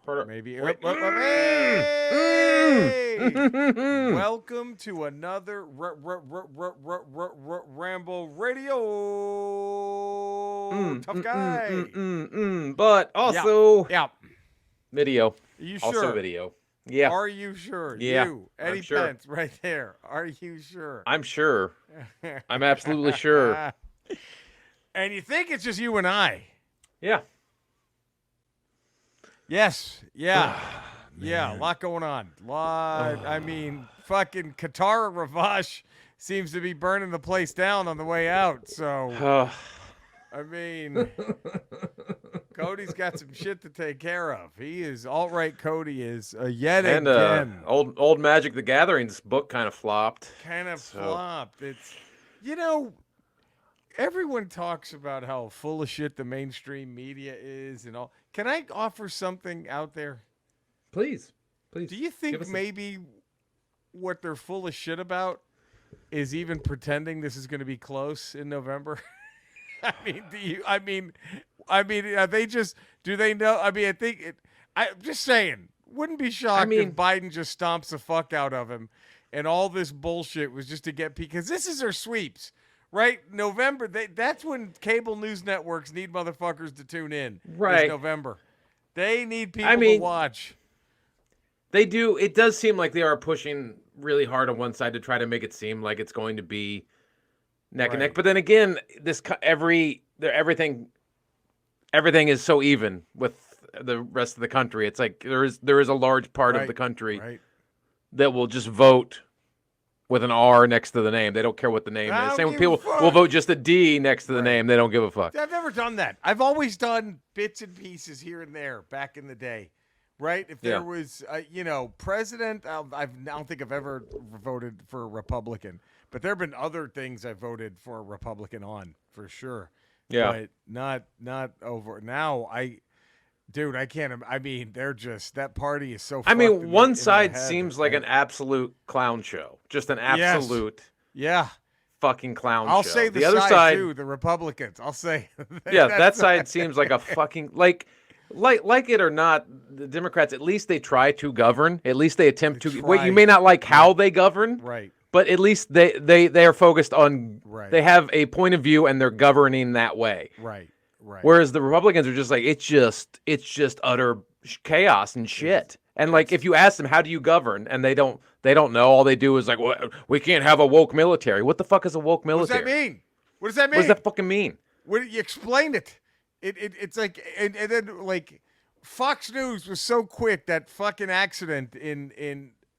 Maybe. Hey! Welcome to another Ramble Radio. Tough guy. But also Yeah. video. Are you Also sure? video. Yeah. Are you sure? Yeah, You, I'm Eddie sure. Pence, right there. Are you sure? I'm sure. I'm absolutely sure. And you think it's just you and I? Yeah. Yes. Yeah. Yeah. A lot going on. I mean, fucking Qatar Ravash seems to be burning the place down on the way out. So, I mean, Cody's got some shit to take care of. He is alt-right. Cody is yet And again. old Magic the Gathering's book kind of flopped. Flopped. It's, everyone talks about how full of shit the mainstream media is and all. Can I offer something out there? Please. Do you think maybe what they're full of shit about is even pretending this is going to be close in November? I mean, are they just, do they know? I mean, I'm just saying, wouldn't be shocked if Biden just stomps the fuck out of him and all this bullshit was just to get, because this is their sweeps, right? November, that's when cable news networks need motherfuckers to tune in. Right. It's November. They need people to watch. They do. It does seem like they are pushing really hard on one side to try to make it seem like it's going to be neck and neck. But then again, everything is so even with the rest of the country. It's like there is a large part of the country that will just vote with an R next to the name. They don't care what the name is. Same when people will vote just a D next to the name. They don't give a fuck. I've never done that. I've always done bits and pieces here and there back in the day. Right? If there was, president, I don't think I've ever voted for a Republican, but there have been other things I voted for a Republican on, for sure. Yeah. But not over. Now, I can't, they're just, that party is so one side seems like an absolute clown show. Just an absolute fucking clown show. I'll say the other side, too, the Republicans. I'll say. That side seems like a fucking, like it or not, the Democrats, at least they try to govern. At least they attempt to. You may not like how they govern, right? But at least they are focused on. Right. They have a point of view and they're governing that way. Right. Whereas the Republicans are just like it's just utter chaos and shit. And like if you ask them how do you govern, and they don't know. All they do is like, well, we can't have a woke military. What the fuck is a woke military? What does that mean? What does that mean? What does that fucking mean? What you explain it? It's like, and then like Fox News was so quick, that fucking accident in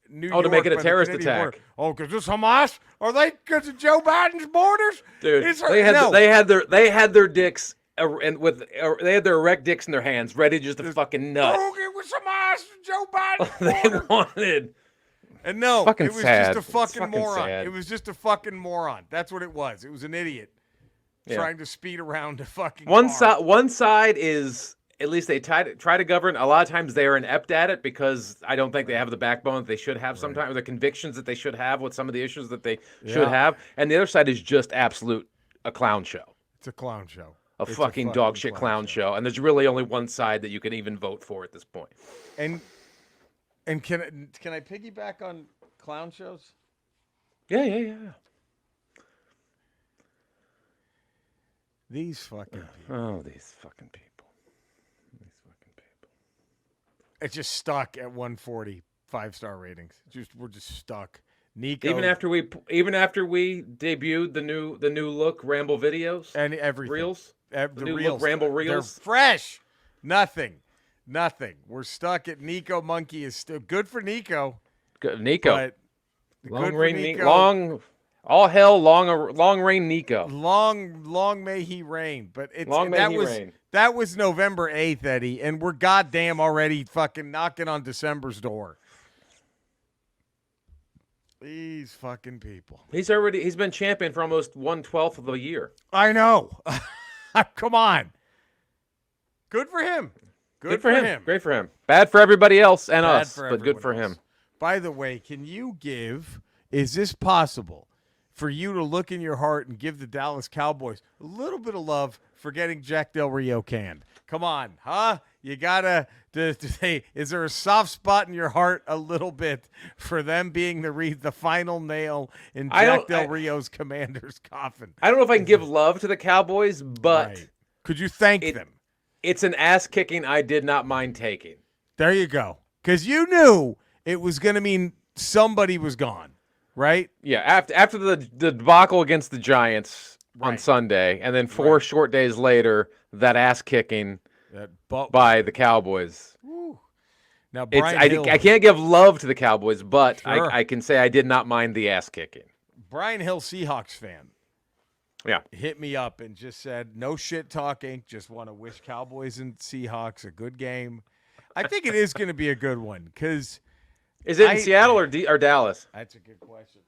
New York. To make it a terrorist attack. Because it's Hamas? Are they because of Joe Biden's borders? Dude, they had their dicks they had their erect dicks in their hands, ready just to fucking nut. It was Hamas, Joe Biden. They wanted. And no, fucking it was sad. just a fucking moron. Sad. It was just a fucking moron. That's what it was. It was an idiot. Trying to speed around a fucking one side is, at least they try to govern. A lot of times they are inept at it because I don't think they have the backbone that they should have sometimes, or the convictions that they should have with some of the issues that they should have. And the other side is just a clown show. It's a clown show. It's fucking dog shit clown show. And there's really only one side that you can even vote for at this point. And can I piggyback on clown shows? Yeah. These fucking people. Oh, these fucking people. It's just stuck at 140 5-star ratings. We're just stuck. Nico. Even after we debuted the new look Ramble videos and everything. Reels. The new reels. Look Ramble Reels. They're fresh. Nothing. We're stuck at Nico Monkey is still good for Nico. Good Nico. But long reign Nico. All hell, long reign Nico. Long may he reign. But reign. That was November 8th, Eddie, and we're goddamn already fucking knocking on December's door. These fucking people. He's been champion for almost 1/12 of the year. I know. Come on. Good for him. Good for him. Great for him. Bad for everybody else and us, but good for him. By the way, is this possible for you to look in your heart and give the Dallas Cowboys a little bit of love for getting Jack Del Rio canned? Come on, huh? You gotta say, is there a soft spot in your heart a little bit for them being the final nail in Jack Del Rio's Commander's coffin? I don't know if I can give love to the Cowboys, but could you thank them? It's an ass kicking I did not mind taking. There you go. Because you knew it was going to mean somebody was gone, right? Yeah, after the debacle against the Giants on Sunday, and then 4 short days later, that ass kicking by the Cowboys. Woo. Now, Brian Hill, I can't give love to the Cowboys, but I can say I did not mind the ass kicking. Brian Hill, Seahawks fan, hit me up and just said, no shit talking, just want to wish Cowboys and Seahawks a good game. I think it is going to be a good one because is it in Seattle or Dallas? That's a good question.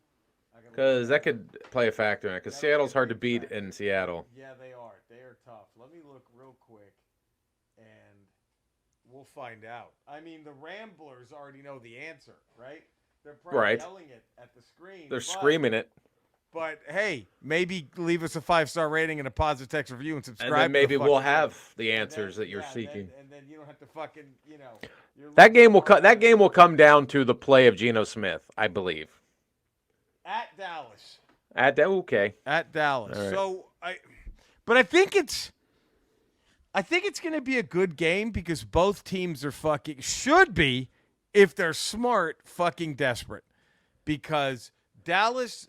Because that could play a factor in it. Because Seattle's hard to beat in Seattle. Yeah, they are. They are tough. Let me look real quick, and we'll find out. I mean, the Ramblers already know the answer, right? They're probably yelling it at the screen. They're screaming it. But, hey, maybe leave us a 5-star rating and a positive text review and subscribe. And then maybe we'll have the answers that you're seeking. And then you don't have to fucking, That game will come down to the play of Geno Smith, I believe. At Dallas. Okay. At Dallas. Right. So I think it's going to be a good game because both teams are should be, if they're smart, fucking desperate. Because Dallas,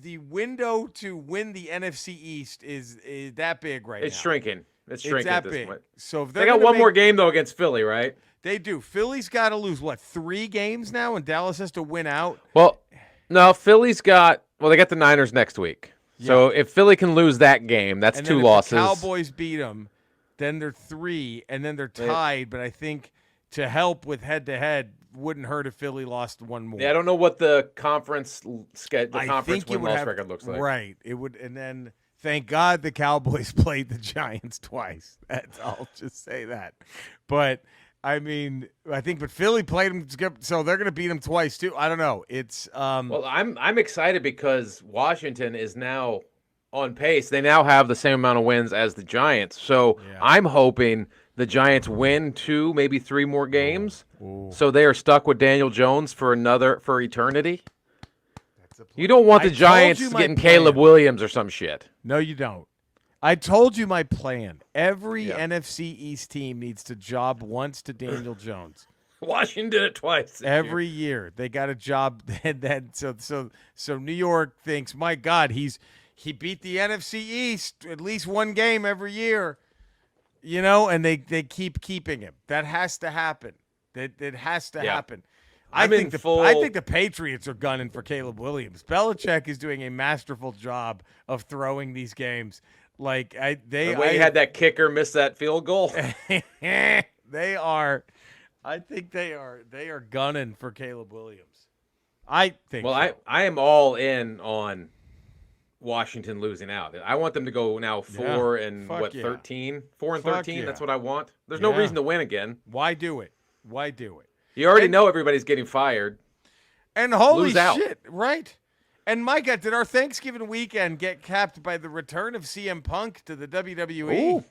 the window to win the NFC East is that big right now. It's shrinking. It's shrinking that at this big. point. So if they got one more game though against Philly, right? They do. Philly's got to lose 3 games now, and Dallas has to win out. Well, no, they got the Niners next week. Yeah. So if Philly can lose that game, that's and 2 if losses. The Cowboys beat them, then they're 3, and then they're tied. But I think to help with head-to-head wouldn't hurt if Philly lost 1 more. Yeah, I don't know what the conference win-loss record looks like. Right. It would, and then thank God the Cowboys played the Giants twice. I'll just say that. But I mean, but Philly played them, so they're going to beat them twice too. I don't know. It's well, I'm excited because Washington is now on pace. They now have the same amount of wins as the Giants. So I'm hoping the Giants win 2, maybe 3 more games. Ooh. So they are stuck with Daniel Jones for eternity. You don't want the Giants getting Caleb Williams or some shit. No, you don't. I told you my plan. Every NFC East team needs to job once to Daniel Jones. Washington did it twice. Every year they got a job. So New York thinks, my God, he beat the NFC East at least 1 game every year. And they keep keeping him. That has to happen. That has to happen. I think the Patriots are gunning for Caleb Williams. Belichick is doing a masterful job of throwing these games. Like the way he had that kicker miss that field goal. They are. I think they are gunning for Caleb Williams. I think. Well, so. I am all in on Washington losing out. I want them to go now 4 and 13? 4 and 13. Yeah. That's what I want. There's no reason to win again. Why do it? You already know everybody's getting fired. And holy shit, right? And my God, did our Thanksgiving weekend get capped by the return of CM Punk to the WWE? Ooh,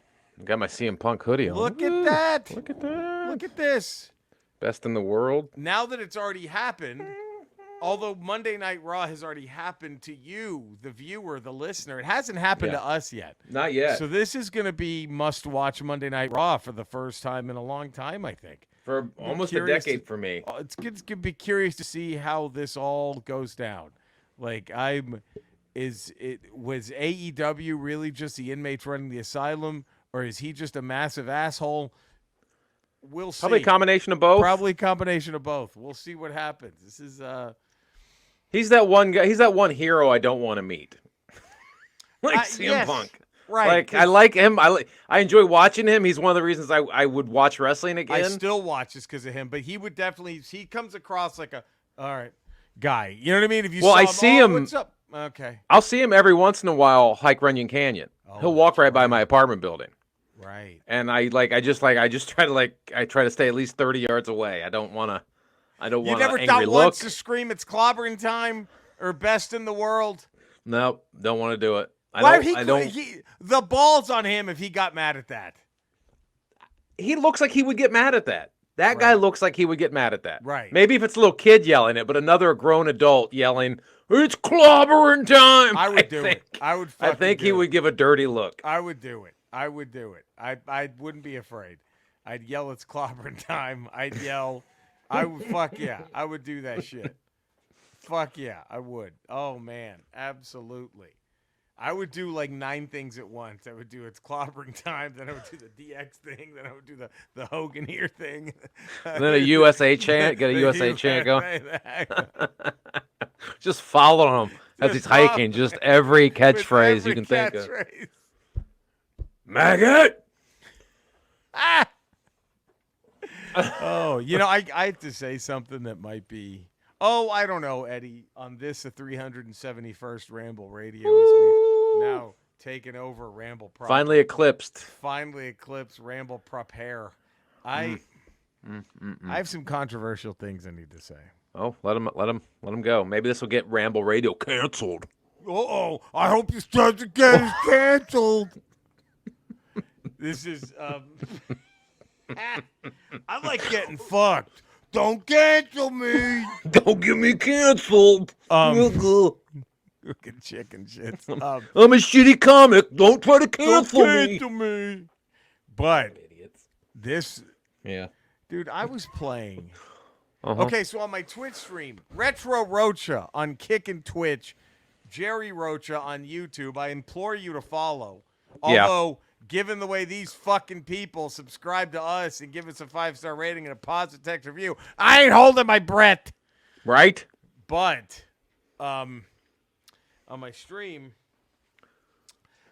got my CM Punk hoodie on. Look at that. Look at that. Look at this. Best in the world. Now that it's already happened, although Monday Night Raw has already happened to you, the viewer, the listener, it hasn't happened to us yet. Not yet. So this is going to be must-watch Monday Night Raw for the first time in a long time, I think. For almost a decade for me. It's going to be curious to see how this all goes down. Like, was AEW really just the inmates running the asylum, or is he just a massive asshole? We'll see. Probably a combination of both. Probably a combination of both. We'll see what happens. This is he's that one guy. He's that one hero I don't want to meet. CM Punk. Right. Like I like him. I enjoy watching him. He's one of the reasons I would watch wrestling again. I still watch this because of him, but he would definitely. He comes across like a all right guy. You know what I mean? If you saw him, what's up? Okay. I'll see him every once in a while hike Runyon Canyon. He'll walk right by my apartment building. Right. And I just try to stay at least 30 yards away. I don't want to You never thought once to scream it's clobbering time or best in the world? Nope, don't want to do it. The ball's on him if he got mad at that. He looks like he would get mad at that. That guy looks like he would get mad at that. Right. Maybe if it's a little kid yelling it, but another grown adult yelling, "It's clobbering time!" I would do it. I think he would give a dirty look. I would do it. I wouldn't be afraid. I'd yell, "It's clobbering time." I'd yell. Fuck yeah. I would do that shit. Fuck yeah, I would. Oh, man. Absolutely. I would do like 9 things at once. I would do "It's clobbering time." Then I would do the DX thing. Then I would do the Hogan here thing. And then a USA chant. Get a USA chant going. Just follow him as he's hiking. Just every catchphrase you can think of. Maggot! Ah! Oh, I have to say something that might be... Oh, I don't know, Eddie. On this, the 371st Ramble Radio, as we've now taken over Ramble Prop. Finally eclipsed Ramble Prepare. I have some controversial things I need to say. Oh, let him go. Maybe this will get Ramble Radio canceled. Uh-oh. I hope this doesn't get canceled. This is... I like getting fucked. Don't cancel me. Don't get me canceled. Fucking chicken shits. I'm a shitty comic. Don't try to cancel me. But this, dude, I was playing. Okay, so on my Twitch stream, Retro Rocha on Kick and Twitch, Jerry Rocha on YouTube. I implore you to follow. Although, given the way these fucking people subscribe to us and give us a 5-star rating and a positive text review, I ain't holding my breath. Right? But on my stream,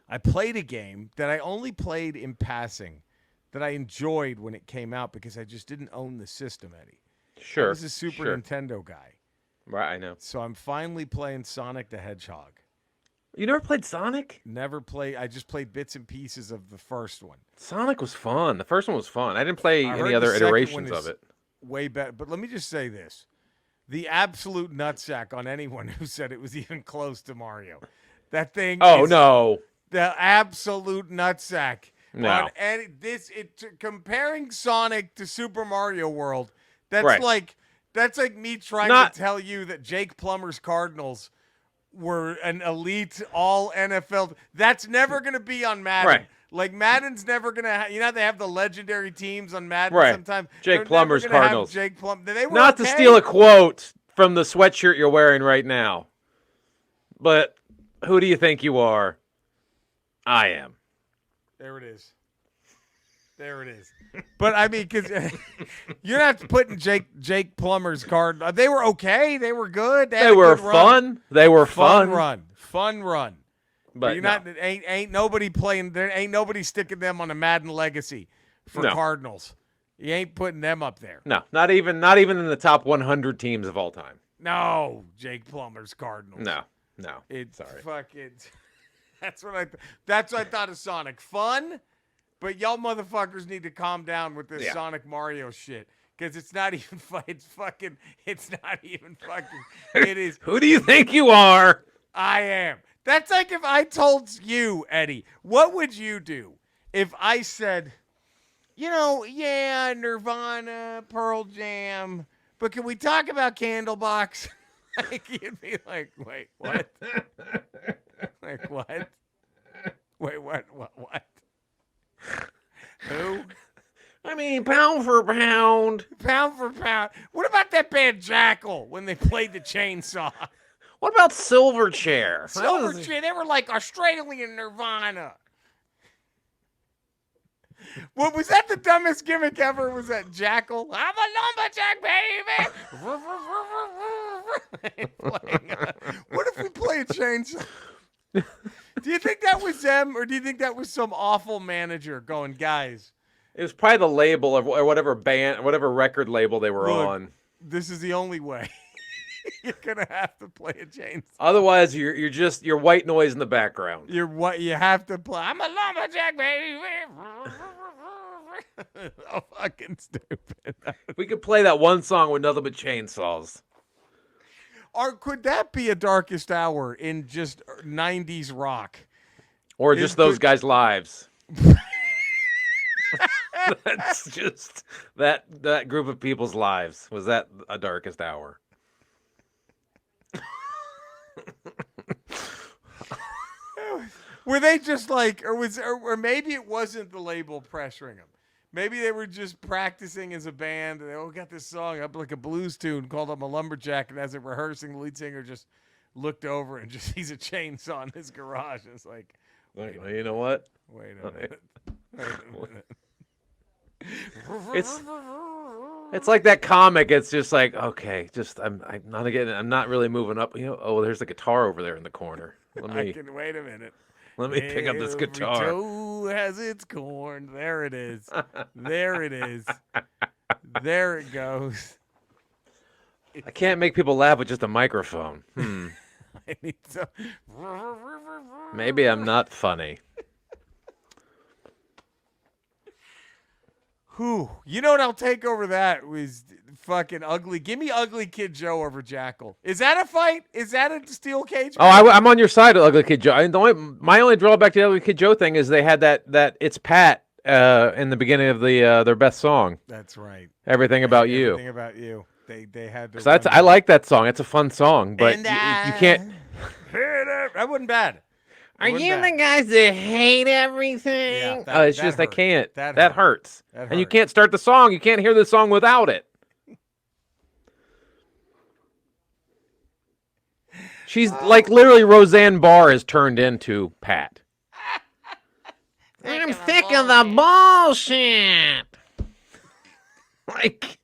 I played a game that I only played in passing that I enjoyed when it came out because I just didn't own the system, Eddie. Sure. I was a Super Nintendo guy. Right, I know. So I'm finally playing Sonic the Hedgehog. You never played Sonic? Never played. I just played bits and pieces of the first one. Sonic was fun. The first one was fun. I didn't play any other iterations of it. Way better. But let me just say this. The absolute nutsack on anyone who said it was even close to Mario. That thing no. The absolute nutsack. No. Comparing Sonic to Super Mario World, that's right. like me trying to tell you that Jake Plummer's Cardinals were an elite all NFL. That's never going to be on Madden. Right. Like Madden's never going to they have the legendary teams on Madden sometimes. Jake Plummer's Cardinals. They were Not to steal a quote from the sweatshirt you're wearing right now. But who do you think you are? I am. There it is. But I mean, because you're not putting Jake Plummer's card. They were okay. They were good. They were fun. They were fun. Fun run. But you're not. Ain't nobody playing. There ain't nobody sticking them on a Madden legacy for Cardinals. You ain't putting them up there. No, not even in the top 100 teams of all time. No, Jake Plummer's Cardinals. No. Sorry. Fucking. That's what I thought of Sonic. Fun. But y'all motherfuckers need to calm down with this Sonic Mario shit. Because it's not even it is. Who do you think you are? I am. That's like if I told you, Eddie, what would you do if I said, Nirvana, Pearl Jam, but can we talk about Candlebox? Like, you'd be like, wait, what? Like, what? Wait, what? Who? I mean, pound for pound. Pound for pound. What about that band Jackal when they played the chainsaw? What about Silverchair? Silverchair, they were like Australian Nirvana. What was that? The dumbest gimmick ever was that Jackal? I'm a lumberjack, baby. What if we play a chainsaw? Do you think that was them, or do you think that was some awful manager going, guys? It was probably the label or whatever band, whatever record label they were on. This is the only way. You're gonna have to play a chainsaw. Otherwise, you're white noise in the background. You have to play. I'm a lumberjack, baby. So fucking stupid. We could play that one song with nothing but chainsaws. Or could that be a darkest hour in just 90s rock? Or just those guys' lives. That's just that group of people's lives. Was that a darkest hour? Were they just like, or maybe it wasn't the label pressuring them. Maybe they were just practicing as a band. And they got this song up like a blues tune called "I'm a Lumberjack," and as they're rehearsing, the lead singer just looked over and just sees a chainsaw in his garage. And it's like, well, you know what? Wait a minute. It's like that comic. It's just like, okay, I'm not really moving up. Oh, there's the guitar over there in the corner. Wait a minute. Let me pick up this guitar. Toe has its corn. There it is. There it is. There it goes. I can't make people laugh with just a microphone. I need some. Maybe I'm not funny. Whew. You know what? I'll take over that was fucking ugly. Give me Ugly Kid Joe over Jackal. Is that a fight? Is that a steel cage? Oh, I'm on your side of Ugly Kid Joe. My only drawback to the Ugly Kid Joe thing is they had that It's Pat in the beginning of their best song. That's right. Everything About You. Everything About You. They had to. So I like that song. It's a fun song, but you can't. That wasn't bad. Are you the guys that hate everything? Yeah, it's just hurt. I can't. That hurts. That and you can't start the song. You can't hear the song without it. She's like literally Roseanne Barr is turned into Pat. I'm sick of the bullshit. Like,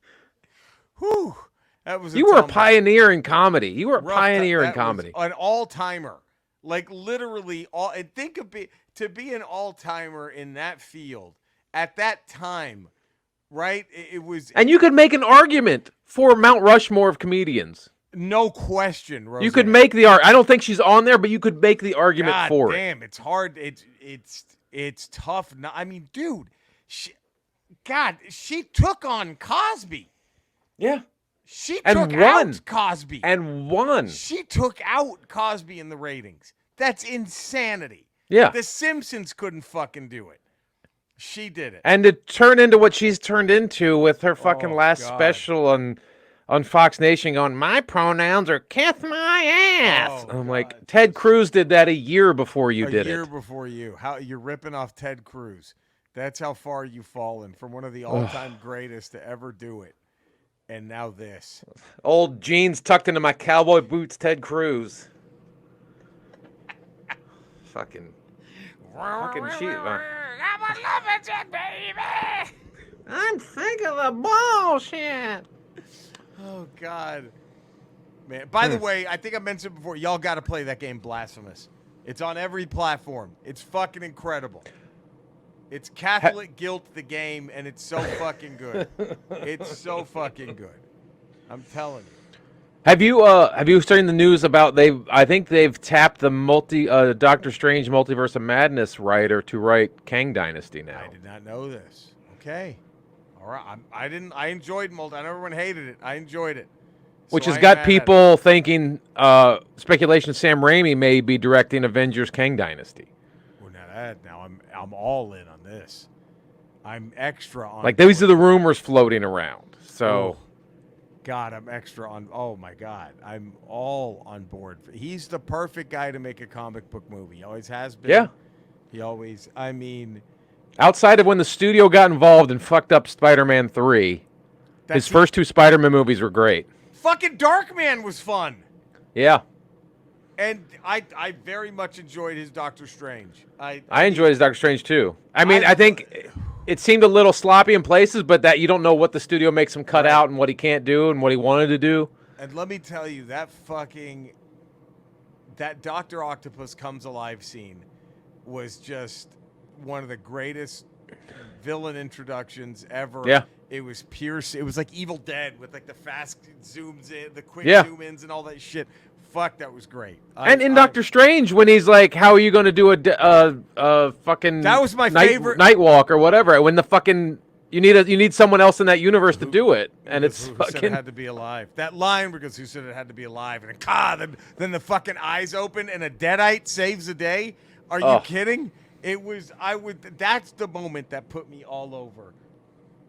whew, that was. You were a pioneer in comedy. You were a pioneer in comedy. An all-timer. Like literally all, and think of to be an all-timer in that field at that time, right? It was, and you could make an argument for Mount Rushmore of comedians. No question, Roseanne. You could make the argument. I don't think she's on there, but you could make the argument for it. Damn, it's hard. It's tough. I mean, dude, she took on Cosby. Yeah. She took out Cosby. And won. She took out Cosby in the ratings. That's insanity. Yeah. The Simpsons couldn't fucking do it. She did it. And to turn into what she's turned into with her fucking last special on Fox Nation going, my pronouns are kiss my ass. I'm like, Ted Cruz did that a year before you did it. A year before you. How you're ripping off Ted Cruz. That's how far you've fallen from one of the all-time greatest to ever do it. And now this. Old jeans tucked into my cowboy boots, Ted Cruz. fucking cheat. I'm a lumberjack, baby. I'm sick of the bullshit. Oh, God. Man, by the way, I think I mentioned before, y'all got to play that game Blasphemous. It's on every platform. It's fucking incredible. It's Catholic Guilt, the game, and it's so fucking good. It's so fucking good. I'm telling you. Have you seen the news about I think they've tapped the Doctor Strange Multiverse of Madness writer to write Kang Dynasty now. I did not know this. Okay. All right. I enjoyed I know everyone hated it. I enjoyed it. Which has got people thinking speculation Sam Raimi may be directing Avengers Kang Dynasty. Well, now I'm all in on this. I'm extra on. Like these are the rumors floating around. So, God, I'm extra on. Oh my God, I'm all on board. He's the perfect guy to make a comic book movie. He always has been. Yeah. He always. I mean, outside of when the studio got involved and fucked up Spider-Man 3, his first two Spider-Man movies were great. Fucking Darkman was fun. Yeah. And I very much enjoyed his Doctor Strange. I enjoyed his Doctor Strange too. I mean, I think it seemed a little sloppy in places, but that you don't know what the studio makes him cut out and what he can't do and what he wanted to do. And let me tell you, that Dr. Octopus Comes Alive scene was just one of the greatest villain introductions ever. Yeah. It was Pierce. It was like Evil Dead with like the fast zooms in, the quick zoom ins and all that shit. Fuck, that was great. And in Doctor Strange, when he's like, "How are you going to do a fucking that was my favorite night walk or whatever?" When the fucking you need someone else in that universe to do it, and it's who fucking said it had to be alive. That line because who said it had to be alive, and then the fucking eyes open and a deadite saves the day. Are you kidding? It was. That's the moment that put me all over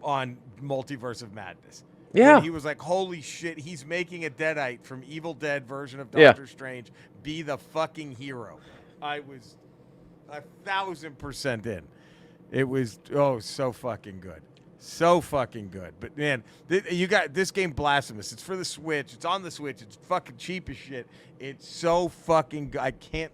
on Multiverse of Madness. Yeah. When he was like, holy shit, he's making a Deadite from Evil Dead version of Doctor Strange be the fucking hero. I was 1,000% in. It was, so fucking good. So fucking good. But, man, you got this game Blasphemous. It's for the Switch. It's on the Switch. It's fucking cheap as shit. It's so fucking good. I can't.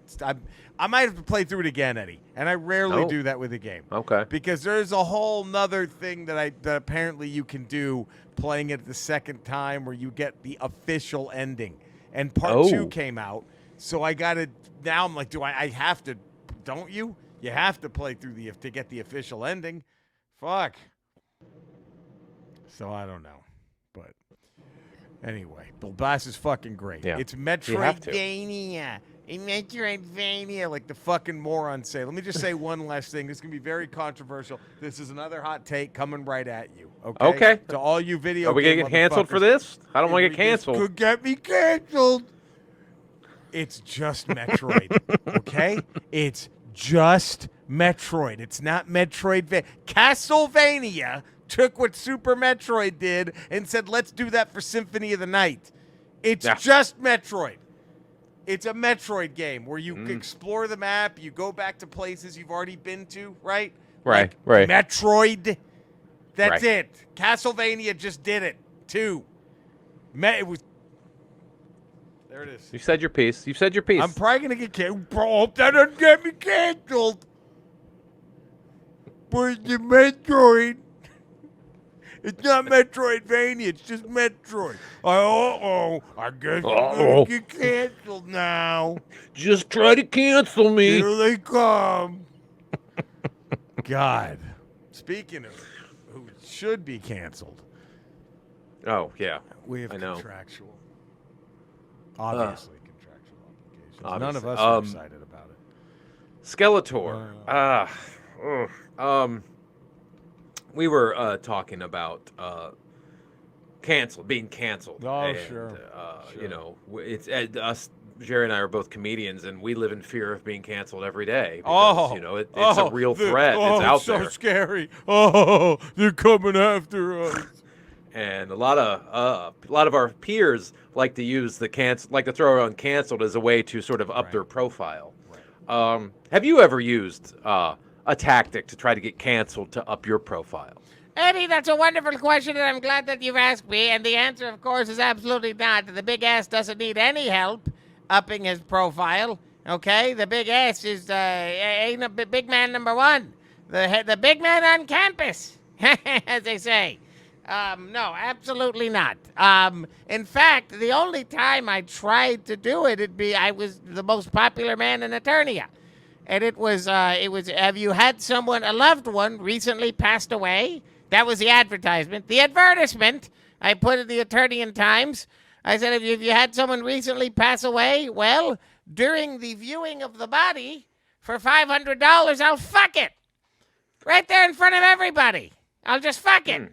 I might have to play through it again, Eddie. And I rarely do that with a game. Okay. Because there's a whole nother thing that apparently you can do playing it the second time where you get the official ending. And part 2 came out. So I got to. Now I'm like, I have to. Don't you? You have to play through to get the official ending. Fuck. So I don't know, but anyway, Blast is fucking great. Yeah. It's Metroidvania. Metroidvania, like the fucking morons say. Let me just say one last thing. This is gonna be very controversial. This is another hot take coming right at you. Okay. Okay. To all you video. Are we gonna get canceled for this? I don't want to get canceled. Could get me canceled. It's just Metroid. Okay. It's just Metroid. It's not Metroidvania. Castlevania took what Super Metroid did and said, let's do that for Symphony of the Night. It's just Metroid. It's a Metroid game where you explore the map, you go back to places you've already been to, right? Right. Metroid. That's it. Castlevania just did it, too. It was... There it is. You said your piece. I'm probably going to get canceled. Bro, that doesn't get me canceled. But the Metroid... It's not Metroidvania. It's just Metroid. I guess I'm going to get canceled now. Just try to cancel me. Here they come. God. Speaking of who should be canceled. Oh, yeah. We have I know. contractual. Obviously contractual obligations. Obviously. None of us are excited about it. Skeletor. We were talking about being canceled. Oh, and, sure. You know, it's us. Jerry and I are both comedians, and we live in fear of being canceled every day. Because, you know, it's a real threat. It's out there. It's so scary. Oh, they're coming after us. And a lot of our peers like to use like to throw around canceled as a way to sort of up their profile. Right. Have you ever used a tactic to try to get canceled to up your profile? Eddie, that's a wonderful question, and I'm glad that you've asked me. And the answer, of course, is absolutely not. The big ass doesn't need any help upping his profile. Okay, the big ass is ain't a big man number one. The big man on campus, as they say. No, absolutely not. In fact, the only time I tried to do it, I was the most popular man in Eternia. And it was, have you had a loved one recently passed away? That was the advertisement. The advertisement, I put in the Eternian Times. I said, if you had someone recently pass away, well, during the viewing of the body, for $500, I'll fuck it. Right there in front of everybody. I'll just fuck it.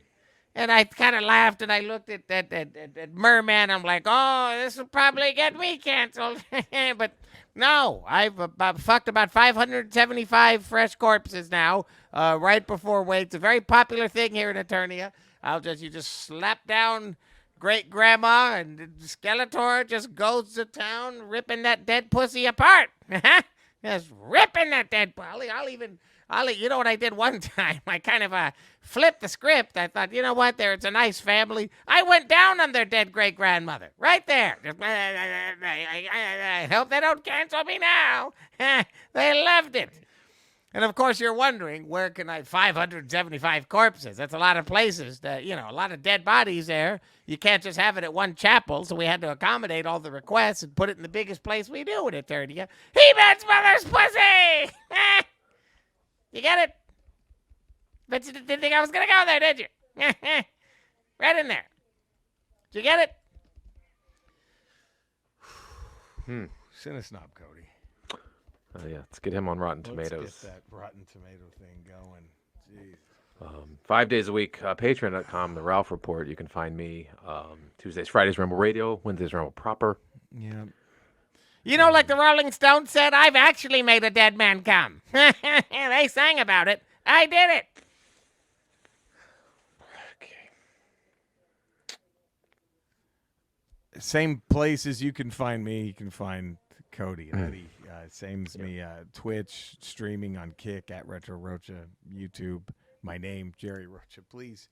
And I kind of laughed, and I looked at Merman. I'm like, this will probably get me canceled. But no, I've fucked about 575 fresh corpses now, right before weight. It's a very popular thing here in Eternia. You just slap down great grandma, and Skeletor just goes to town ripping that dead pussy apart. Just ripping that dead pussy. You know what I did one time? I kind of flipped the script. I thought, you know what? It's a nice family. I went down on their dead great-grandmother. Right there. I hope they don't cancel me now. They loved it. And, of course, you're wondering, where can I 575 corpses? That's a lot of places. A lot of dead bodies there. You can't just have it at one chapel, so we had to accommodate all the requests and put it in the biggest place we do in Eternia. He-Man's mother's pussy! You get it? But you didn't think I was going to go there, did you? Right in there. Did you get it? Cinesnob Cody. Yeah, let's get him on Rotten Tomatoes. Let's get that Rotten Tomato thing going. Jeez. 5 days a week, patreon.com, The Ralph Report. You can find me Tuesdays, Fridays, Ramble Radio, Wednesdays, Ramble Proper. Yeah. You know, like the Rolling Stones said, I've actually made a dead man come. They sang about it. I did it. Same places you can find me. You can find Cody and Eddie. Same as me. Twitch, streaming on Kick at Retro Rocha, YouTube. My name, Jerry Rocha. Please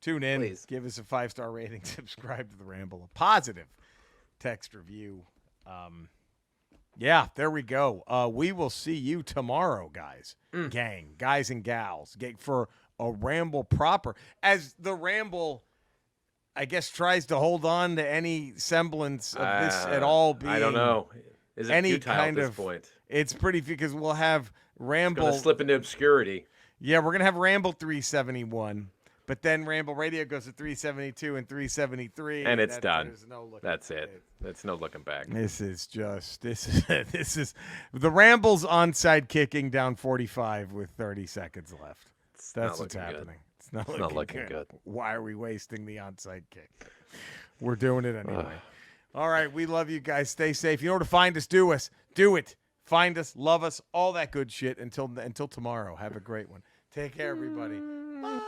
tune in. Please. Give us a 5-star rating. Subscribe to the Ramble. A positive text review. Yeah, there we go. We will see you tomorrow, guys. Gang, guys and gals. For a Ramble proper. As the Ramble, I guess, tries to hold on to any semblance of this at all being. I don't know. Is it any futile kind at this of point? It's pretty, because we'll have Ramble. Going to slip into obscurity. Yeah, we're going to have Ramble 371, but then Ramble Radio goes to 372 and 373. And it's done. No That's it. There's no looking back. This is the Ramble's onside kicking down 45 with 30 seconds left. That's what's happening. It's not looking good. Why are we wasting the onside kick? We're doing it anyway. All right, we love you guys. Stay safe. You know where to find us. Do it. Find us, love us, all that good shit. Until tomorrow. Have a great one. Take care, everybody. Bye.